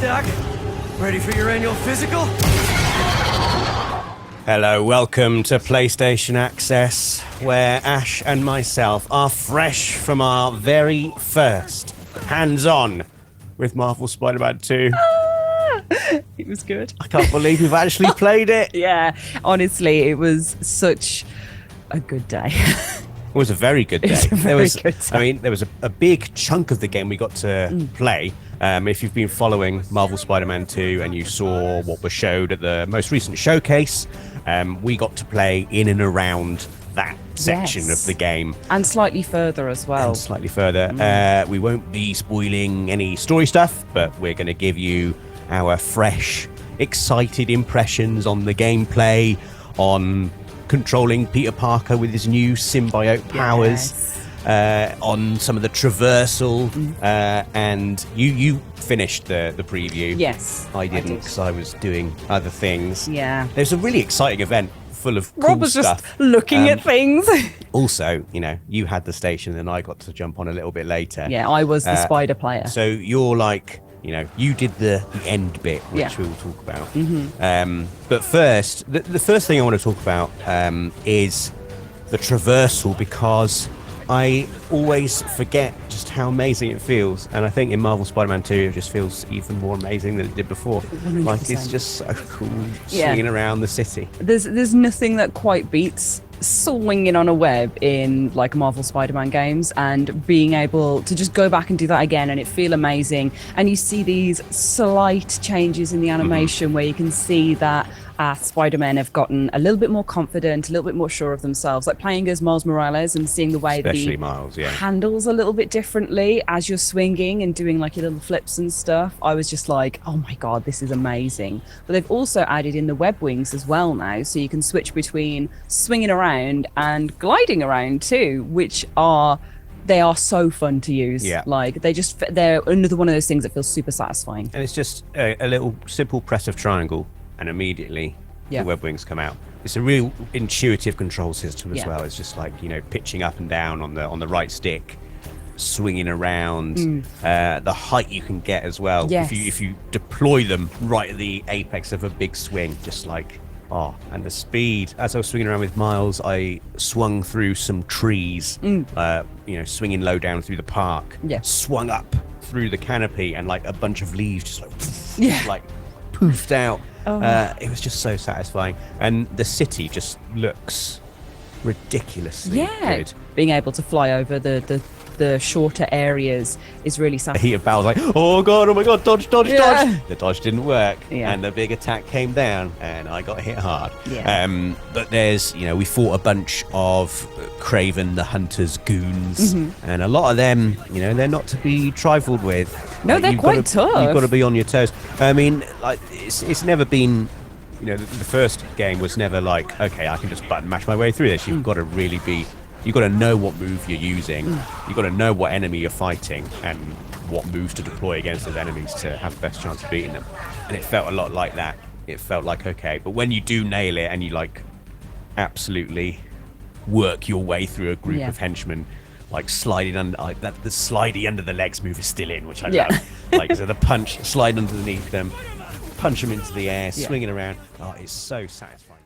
Doc. Ready for your annual physical? Hello, welcome to PlayStation Access, where Ash and myself are fresh from our very first hands-on with Marvel Spider-Man 2. It was good. I can't believe we've actually played it. Yeah, honestly, it was such a good day. It was a very good day. was a very good day. I mean, there was a big chunk of the game we got to play. If you've been following Marvel Spider-Man 2 and you saw what was showed at the most recent showcase, we got to play in and around that section Yes. of the game. And slightly further as well. And slightly further. We won't be spoiling any story stuff, but we're going to give you our fresh, excited impressions on the gameplay, on controlling Peter Parker with his new symbiote powers, on some of the traversal, and you finished the preview. Yes, I didn't because I was doing other things. Yeah. There's a really exciting event full of cool Rob was stuff. just looking at things. Also, you know, you had the station and I got to jump on a little bit later. Yeah, I was the spider player. So you're like, you know, you did the end bit, which we will talk about. But first, the first thing I want to talk about is the traversal, because I always forget just how amazing it feels. And I think in Marvel Spider-Man 2, it just feels even more amazing than it did before. 100%. Like, it's just so cool Yeah. swinging around the city. There's nothing that quite beats swinging on a web in like Marvel Spider-Man games and being able to just go back and do that again and it feel amazing. And you see these slight changes in the animation where you can see that Spider-Men have gotten a little bit more confident, a little bit more sure of themselves, like playing as Miles Morales and seeing the way Especially the Miles, yeah. handles a little bit differently as you're swinging and doing like your little flips and stuff. I was just like, oh my god, this is amazing. But they've also added in the web wings as well now, so you can switch between swinging around and gliding around too, which are so fun to use. Yeah. Like they're another one of those things that feels super satisfying. And it's just a little simple press of triangle, and immediately Yeah. the web wings come out. It's a real intuitive control system as Yeah. well. It's just like, you know, pitching up and down on the right stick, swinging around, the height you can get as well. Yes. If you deploy them right at the apex of a big swing, just like, and the speed. As I was swinging around with Miles, I swung through some trees, you know, swinging low down through the park, Yeah. swung up through the canopy, and like a bunch of leaves just like, Yeah. like poofed out. It was just so satisfying, and the city just looks ridiculously good. Being able to fly over the shorter areas is really The satisfying. heat of battle was like, oh god, dodge, Yeah. dodge. The dodge didn't work, Yeah. and the big attack came down, and I got hit hard. Yeah. But there's, you know, we fought a bunch of Craven the Hunter's goons, and a lot of them, you know, they're not to be trifled with. No, Like, they're you've quite gotta- tough. You've got to be on your toes. I mean, like, it's never been, you know, the first game was never like, okay, I can just button mash my way through this. You've got to really be, you've got to know what move you're using. You've got to know what enemy you're fighting and what moves to deploy against those enemies to have the best chance of beating them. And it felt a lot like that. It felt like, okay, but when you do nail it and you like absolutely work your way through a group Yeah. of henchmen, like sliding under, like that, the slidey under the legs move is still in, which I Yeah. love. Like, so the punch, slide underneath them, punch them into the air, swinging around. Oh, it's so satisfying.